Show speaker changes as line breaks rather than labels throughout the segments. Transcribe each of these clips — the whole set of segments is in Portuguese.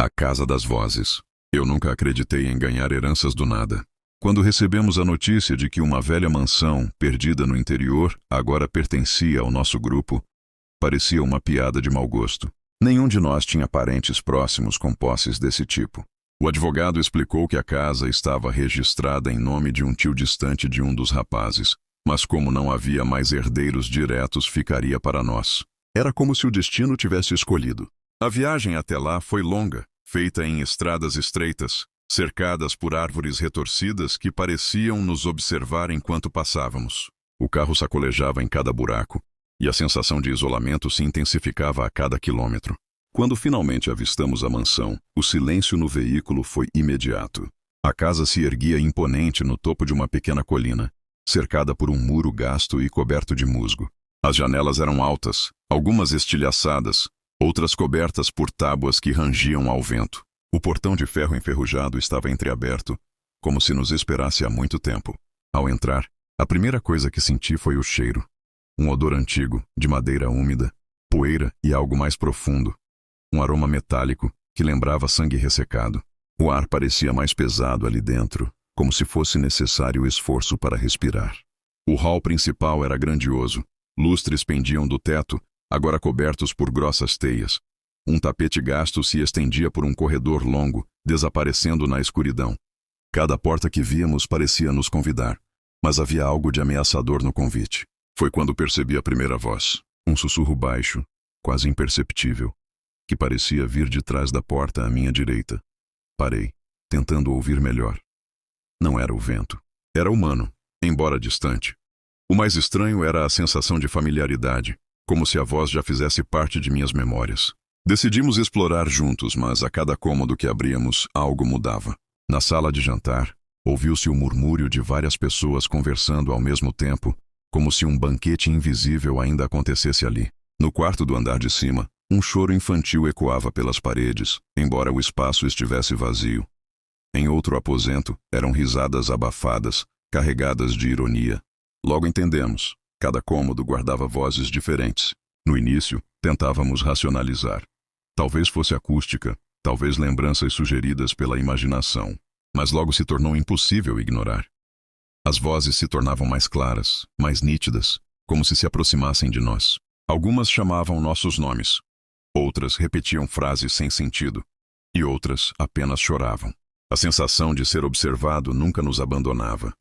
A Casa das Vozes. Eu nunca acreditei em ganhar heranças do nada. Quando recebemos a notícia de que uma velha mansão, perdida no interior, agora pertencia ao nosso grupo, parecia uma piada de mau gosto. Nenhum de nós tinha parentes próximos com posses desse tipo. O advogado explicou que a casa estava registrada em nome de um tio distante de um dos rapazes, mas como não havia mais herdeiros diretos, ficaria para nós. Era como se o destino tivesse escolhido. A viagem até lá foi longa, feita em estradas estreitas, cercadas por árvores retorcidas que pareciam nos observar enquanto passávamos. O carro sacolejava em cada buraco, e a sensação de isolamento se intensificava a cada quilômetro. Quando finalmente avistamos a mansão, o silêncio no veículo foi imediato. A casa se erguia imponente no topo de uma pequena colina, cercada por um muro gasto e coberto de musgo. As janelas eram altas, algumas estilhaçadas, outras cobertas por tábuas que rangiam ao vento. O portão de ferro enferrujado estava entreaberto, como se nos esperasse há muito tempo. Ao entrar, a primeira coisa que senti foi o cheiro. Um odor antigo, de madeira úmida, poeira e algo mais profundo. Um aroma metálico que lembrava sangue ressecado. O ar parecia mais pesado ali dentro, como se fosse necessário esforço para respirar. O hall principal era grandioso. Lustres pendiam do teto, agora cobertos por grossas teias. Um tapete gasto se estendia por um corredor longo, desaparecendo na escuridão. Cada porta que víamos parecia nos convidar, mas havia algo de ameaçador no convite. Foi quando percebi a primeira voz, um sussurro baixo, quase imperceptível, que parecia vir de trás da porta à minha direita. Parei, tentando ouvir melhor. Não era o vento. Era humano, embora distante. O mais estranho era a sensação de familiaridade, como se a voz já fizesse parte de minhas memórias. Decidimos explorar juntos, mas a cada cômodo que abríamos, algo mudava. Na sala de jantar, ouviu-se o murmúrio de várias pessoas conversando ao mesmo tempo, como se um banquete invisível ainda acontecesse ali. No quarto do andar de cima, um choro infantil ecoava pelas paredes, embora o espaço estivesse vazio. Em outro aposento, eram risadas abafadas, carregadas de ironia. Logo entendemos. Cada cômodo guardava vozes diferentes. No início, tentávamos racionalizar. Talvez fosse acústica, talvez lembranças sugeridas pela imaginação, mas logo se tornou impossível ignorar. As vozes se tornavam mais claras, mais nítidas, como se aproximassem de nós. Algumas chamavam nossos nomes. Outras repetiam frases sem sentido. E outras apenas choravam. A sensação de ser observado nunca nos abandonava.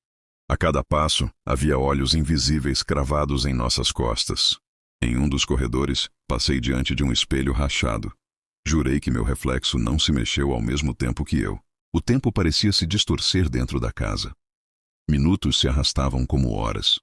A cada passo, havia olhos invisíveis cravados em nossas costas. Em um dos corredores, passei diante de um espelho rachado. Jurei que meu reflexo não se mexeu ao mesmo tempo que eu. O tempo parecia se distorcer dentro da casa. Minutos se arrastavam como horas.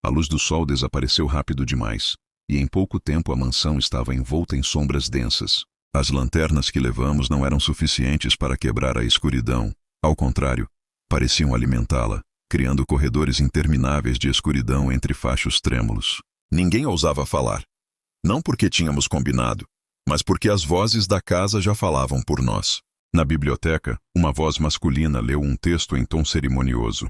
A luz do sol desapareceu rápido demais, e em pouco tempo a mansão estava envolta em sombras densas. As lanternas que levamos não eram suficientes para quebrar a escuridão. Ao contrário, pareciam alimentá-la, criando corredores intermináveis de escuridão entre fachos trêmulos. Ninguém ousava falar. Não porque tínhamos combinado, mas porque as vozes da casa já falavam por nós. Na biblioteca, uma voz masculina leu um texto em tom cerimonioso.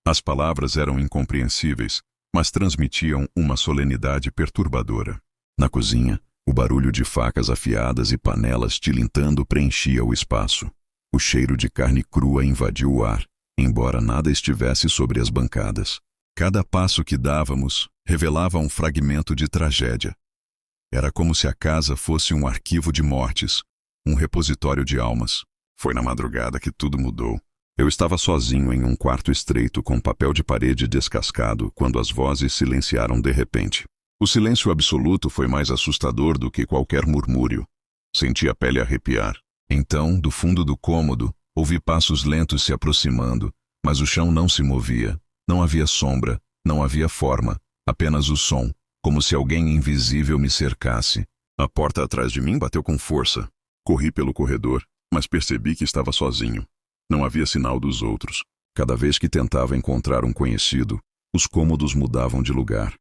As palavras eram incompreensíveis, mas transmitiam uma solenidade perturbadora. Na cozinha, o barulho de facas afiadas e panelas tilintando preenchia o espaço. O cheiro de carne crua invadiu o ar, embora nada estivesse sobre as bancadas. Cada passo que dávamos revelava um fragmento de tragédia. Era como se a casa fosse um arquivo de mortes, um repositório de almas. Foi na madrugada que tudo mudou. Eu estava sozinho em um quarto estreito com papel de parede descascado quando as vozes silenciaram de repente. O silêncio absoluto foi mais assustador do que qualquer murmúrio. Senti a pele arrepiar. Então, do fundo do cômodo, ouvi passos lentos se aproximando, mas o chão não se movia. Não havia sombra, não havia forma, apenas o som, como se alguém invisível me cercasse. A porta atrás de mim bateu com força. Corri pelo corredor, mas percebi que estava sozinho. Não havia sinal dos outros. Cada vez que tentava encontrar um conhecido, os cômodos mudavam de lugar,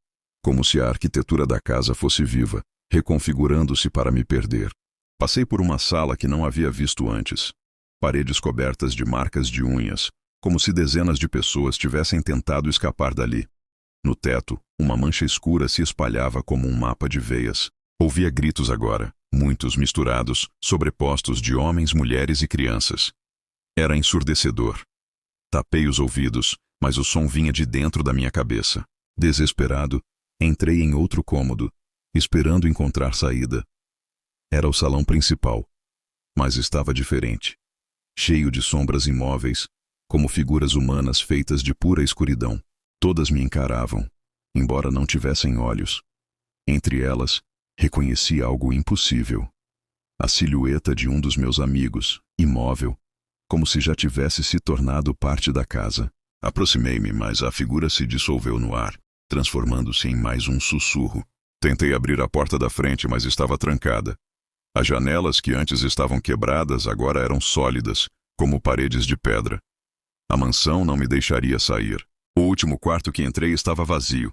como se a arquitetura da casa fosse viva, reconfigurando-se para me perder. Passei por uma sala que não havia visto antes. Paredes cobertas de marcas de unhas, como se dezenas de pessoas tivessem tentado escapar dali. No teto, uma mancha escura se espalhava como um mapa de veias. Ouvia gritos agora, muitos misturados, sobrepostos de homens, mulheres e crianças. Era ensurdecedor. Tapei os ouvidos, mas o som vinha de dentro da minha cabeça. Desesperado, entrei em outro cômodo, esperando encontrar saída. Era o salão principal, mas estava diferente. Cheio de sombras imóveis, como figuras humanas feitas de pura escuridão. Todas me encaravam, embora não tivessem olhos. Entre elas, reconheci algo impossível. A silhueta de um dos meus amigos, imóvel, como se já tivesse se tornado parte da casa. Aproximei-me, mas a figura se dissolveu no ar, transformando-se em mais um sussurro. Tentei abrir a porta da frente, mas estava trancada. As janelas que antes estavam quebradas agora eram sólidas, como paredes de pedra. A mansão não me deixaria sair. O último quarto que entrei estava vazio.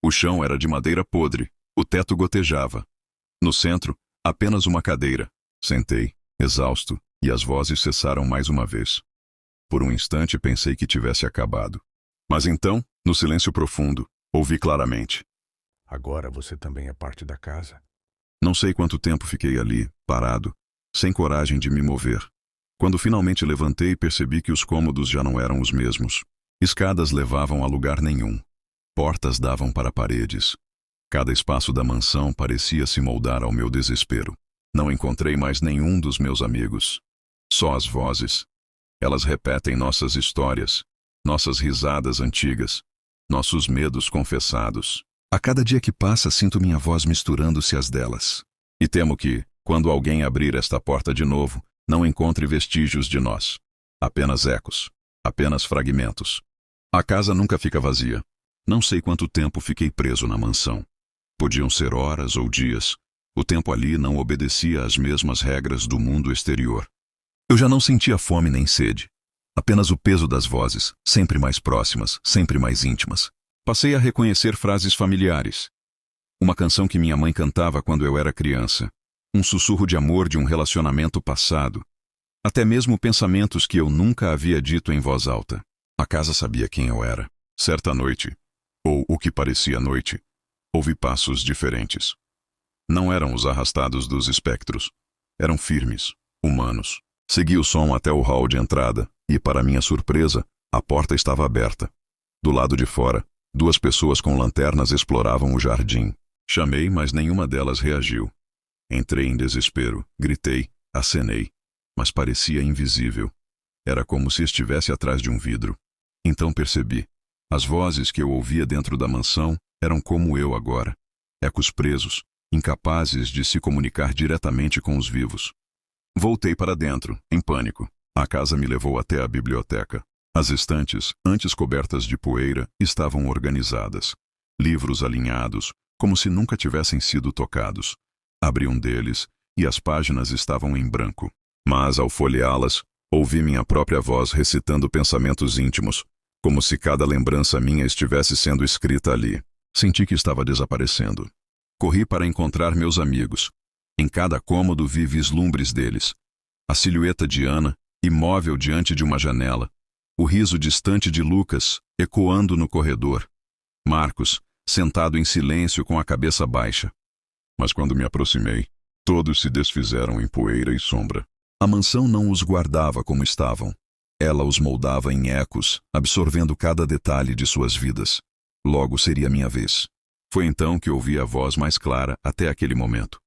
O chão era de madeira podre, o teto gotejava. No centro, apenas uma cadeira. Sentei, exausto, e as vozes cessaram mais uma vez. Por um instante pensei que tivesse acabado. Mas então, no silêncio profundo, ouvi claramente.
Agora você também é parte da casa.
Não sei quanto tempo fiquei ali, parado, sem coragem de me mover. Quando finalmente levantei, percebi que os cômodos já não eram os mesmos. Escadas levavam a lugar nenhum. Portas davam para paredes. Cada espaço da mansão parecia se moldar ao meu desespero. Não encontrei mais nenhum dos meus amigos. Só as vozes. Elas repetem nossas histórias, nossas risadas antigas, nossos medos confessados. A cada dia que passa, sinto minha voz misturando-se às delas. E temo que, quando alguém abrir esta porta de novo, não encontre vestígios de nós. Apenas ecos. Apenas fragmentos. A casa nunca fica vazia. Não sei quanto tempo fiquei preso na mansão. Podiam ser horas ou dias. O tempo ali não obedecia às mesmas regras do mundo exterior. Eu já não sentia fome nem sede. Apenas o peso das vozes, sempre mais próximas, sempre mais íntimas. Passei a reconhecer frases familiares. Uma canção que minha mãe cantava quando eu era criança. Um sussurro de amor de um relacionamento passado. Até mesmo pensamentos que eu nunca havia dito em voz alta. A casa sabia quem eu era. Certa noite, ou o que parecia noite, ouvi passos diferentes. Não eram os arrastados dos espectros. Eram firmes, humanos. Segui o som até o hall de entrada e, para minha surpresa, a porta estava aberta. Do lado de fora, duas pessoas com lanternas exploravam o jardim. Chamei, mas nenhuma delas reagiu. Entrei em desespero, gritei, acenei, mas parecia invisível. Era como se estivesse atrás de um vidro. Então percebi. As vozes que eu ouvia dentro da mansão eram como eu agora. Ecos presos, incapazes de se comunicar diretamente com os vivos. Voltei para dentro, em pânico. A casa me levou até a biblioteca. As estantes, antes cobertas de poeira, estavam organizadas. Livros alinhados, como se nunca tivessem sido tocados. Abri um deles, e as páginas estavam em branco. Mas, ao folheá-las, ouvi minha própria voz recitando pensamentos íntimos, como se cada lembrança minha estivesse sendo escrita ali. Senti que estava desaparecendo. Corri para encontrar meus amigos. Em cada cômodo vi vislumbres deles. A silhueta de Ana, imóvel diante de uma janela. O riso distante de Lucas, ecoando no corredor. Marcos, sentado em silêncio com a cabeça baixa. Mas quando me aproximei, todos se desfizeram em poeira e sombra. A mansão não os guardava como estavam. Ela os moldava em ecos, absorvendo cada detalhe de suas vidas. Logo seria minha vez. Foi então que ouvi a voz mais clara até aquele momento.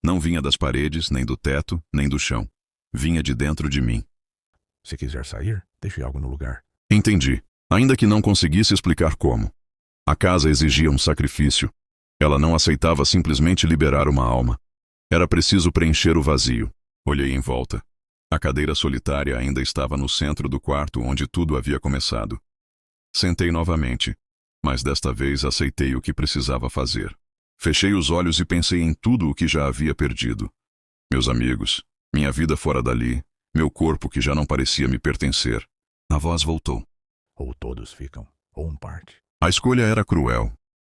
Não vinha das paredes, nem do teto, nem do chão. Vinha de dentro de mim.
Se quiser sair, deixe algo no lugar.
Entendi, ainda que não conseguisse explicar como. A casa exigia um sacrifício. Ela não aceitava simplesmente liberar uma alma. Era preciso preencher o vazio. Olhei em volta. A cadeira solitária ainda estava no centro do quarto onde tudo havia começado. Sentei novamente, mas desta vez aceitei o que precisava fazer. Fechei os olhos e pensei em tudo o que já havia perdido. Meus amigos, minha vida fora dali, meu corpo que já não parecia me pertencer. A voz voltou.
Ou todos ficam, ou parte.
A escolha era cruel.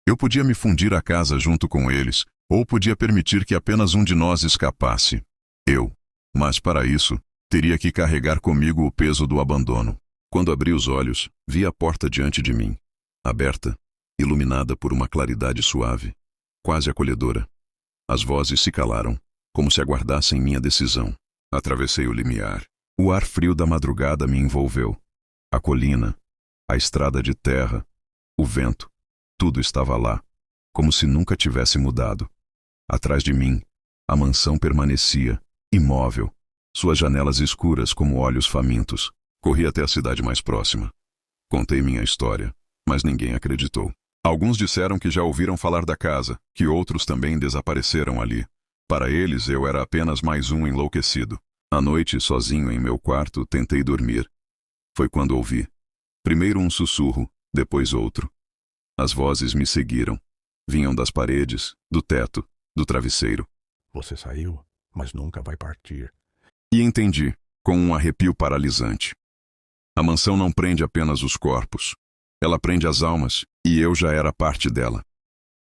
Eu podia me fundir à casa junto com eles, ou podia permitir que apenas um de nós escapasse. Eu. Mas para isso, teria que carregar comigo o peso do abandono. Quando abri os olhos, vi a porta diante de mim, aberta, iluminada por uma claridade suave, quase acolhedora. As vozes se calaram. como se aguardassem minha decisão. Atravessei o limiar. O ar frio da madrugada me envolveu. A colina, a estrada de terra, o vento, tudo estava lá, como se nunca tivesse mudado. Atrás de mim, a mansão permanecia, imóvel, suas janelas escuras como olhos famintos. Corri até a cidade mais próxima. Contei minha história, mas ninguém acreditou. Alguns disseram que já ouviram falar da casa, que outros também desapareceram ali. Para eles, eu era apenas mais um enlouquecido. À noite, sozinho em meu quarto, tentei dormir. Foi quando ouvi. Primeiro um sussurro, depois outro. As vozes me seguiram. Vinham das paredes, do teto, do travesseiro.
Você saiu, mas nunca vai partir.
E entendi, com um arrepio paralisante. A mansão não prende apenas os corpos. Ela prende as almas, e eu já era parte dela.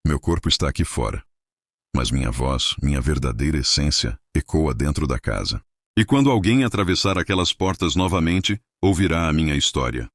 Meu corpo está aqui fora. Mas minha voz, minha verdadeira essência, ecoa dentro da casa. E quando alguém atravessar aquelas portas novamente, ouvirá a minha história.